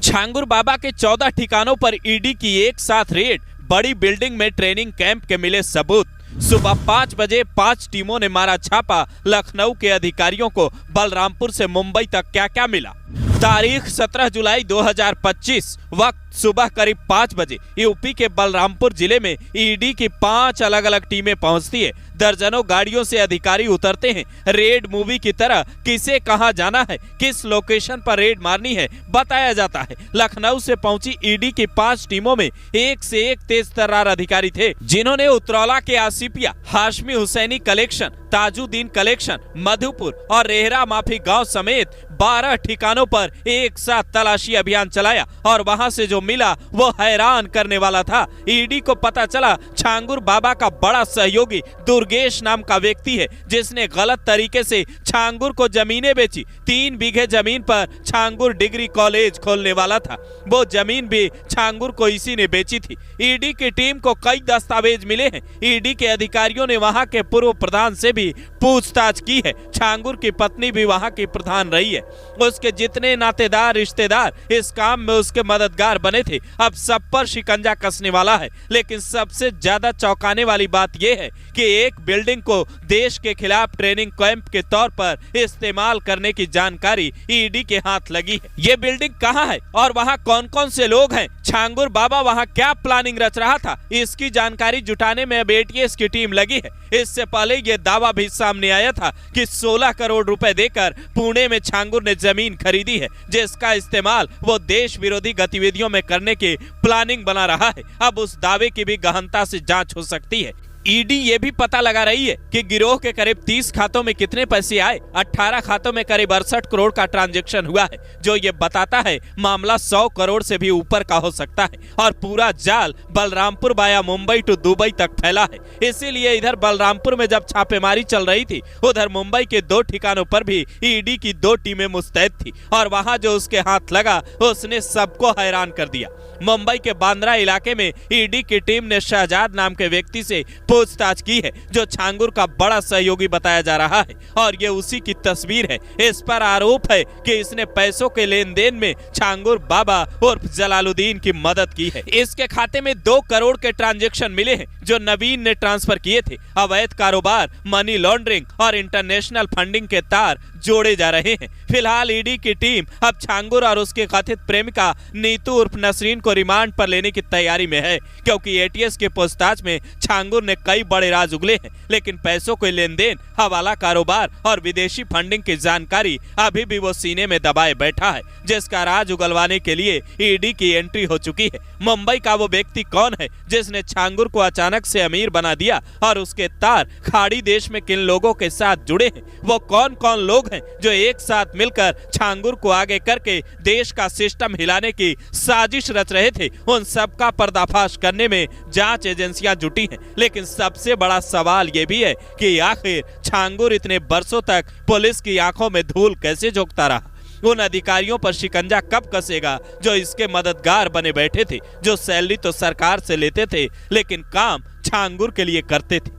छांगुर बाबा के 14 ठिकानों पर ईडी की एक साथ रेड। बड़ी बिल्डिंग में ट्रेनिंग कैंप के मिले सबूत। सुबह 5 बजे 5 टीमों ने मारा छापा। लखनऊ के अधिकारियों को बलरामपुर से मुंबई तक क्या क्या मिला। तारीख 17 जुलाई 2025, वक्त सुबह करीब 5 बजे यूपी के बलरामपुर जिले में ईडी की 5 अलग अलग टीमें पहुंचती है। दर्जनों गाड़ियों से अधिकारी उतरते हैं। रेड मूवी की तरह किसे कहां जाना है, किस लोकेशन पर रेड मारनी है बताया जाता है। लखनऊ से पहुंची ईडी की 5 टीमों में एक से एक तेज तर्रार अधिकारी थे, जिन्होंने उतरौला के आसिफिया, हाशमी हुसैनी कलेक्शन, ताजुद्दीन कलेक्शन, मधुपुर और रेहरा माफी गांव समेत 12 ठिकानों पर एक साथ तलाशी अभियान चलाया और वहां से जो मिला वो हैरान करने वाला था। ईडी को पता चला छांगुर बाबा का बड़ा सहयोगी दुर्गेश नाम का व्यक्ति है, जिसने गलत तरीके से छांगुर को जमीनें बेची। 3 बीघे जमीन पर छांगुर डिग्री कॉलेज खोलने वाला था। वो जमीन भी छांगुर को इसी ने बेची थी। ईडी की टीम को कई दस्तावेज मिले हैं। ईडी के अधिकारियों ने वहां के पूर्व प्रधान से भी पूछताछ की है। छांगुर की पत्नी भी वहां की प्रधान रही है। उसके जितने नातेदार रिश्तेदार इस काम में उसके मददगार बने थे, अब सब पर शिकंजा कसने वाला है। लेकिन सबसे ज्यादा चौंकाने वाली बात यह है कि एक बिल्डिंग को देश के खिलाफ ट्रेनिंग कैंप के तौर पर इस्तेमाल करने की जानकारी ईडी के हाथ लगी है। ये बिल्डिंग कहाँ है और वहाँ कौन कौन से लोग हैं, छांगुर बाबा वहाँ क्या प्लानिंग रच रहा था, इसकी जानकारी जुटाने में अब एटीएस की टीम लगी है। इससे पहले ये दावा भी सामने आया था कि 16 करोड़ रुपए देकर पुणे में छांगुर ने जमीन खरीदी है, जिसका इस्तेमाल वो देश विरोधी गतिविधियों में करने की प्लानिंग बना रहा है। अब उस दावे की भी गहनता से जांच हो सकती है। ईडी ये भी पता लगा रही है कि गिरोह के करीब 30 खातों में कितने पैसे आए। 18 खातों में करीब 68 करोड़ का ट्रांजैक्शन हुआ है, जो ये बताता है मामला 100 करोड़ से भी ऊपर का हो सकता है। और पूरा जाल Balrampur via Mumbai to Dubai तक फैला है। इसीलिए इधर बलरामपुर में जब छापेमारी चल रही थी, उधर मुंबई के 2 ठिकानों पर भी ईडी की 2 टीमें मुस्तैद थी और वहां जो उसके हाथ लगा उसने सबको हैरान कर दिया। मुंबई के बांद्रा इलाके में ईडी की टीम ने शहजाद नाम के व्यक्ति से पूछताछ की है, जो छांगुर का बड़ा सहयोगी बताया जा रहा है और ये उसी की तस्वीर है। इस पर आरोप है कि इसने पैसों के लेन देन में छांगुर बाबा उर्फ जलालुद्दीन की मदद की है। इसके खाते में 2 करोड़ के ट्रांजैक्शन मिले हैं, जो नवीन ने ट्रांसफर किए थे। अवैध कारोबार, मनी लॉन्ड्रिंग और इंटरनेशनल फंडिंग के तार जोड़े जा रहे हैं। फिलहाल ईडी की टीम अब छांगुर और उसके कथित प्रेमिका नीतू उर्फ नसरीन को रिमांड पर लेने की तैयारी में है, क्योंकि एटीएस के पूछताछ में छांगुर ने कई बड़े राज उगले हैं। लेकिन पैसों के लेन देन, हवाला कारोबार और विदेशी फंडिंग की जानकारी अभी भी वो सीने में दबाए बैठा है, जिसका राज उगलवाने के लिए ईडी की एंट्री हो चुकी है। मुंबई का वो व्यक्ति कौन है जिसने छांगुर को अचानक से अमीर बना दिया और उसके तार खाड़ी देश में किन लोगों के साथ जुड़े हैं, वो कौन कौन लोग हैं जो एक साथ मिलकर छांगुर को आगे करके देश का सिस्टम हिलाने की साजिश रच रहे थे, उन सब का पर्दाफाश करने में जांच एजेंसियां जुटी हैं। लेकिन सबसे बड़ा सवाल ये भी है कि आखिर छांगुर इतने बरसों तक पुलिस की आंखों में धूल कैसे झोंकता रहा। उन अधिकारियों पर शिकंजा कब कसेगा जो इसके मददगार बने बैठे थे, जो सैलरी तो सरकार से लेते थे लेकिन काम छांगुर के लिए करते थे।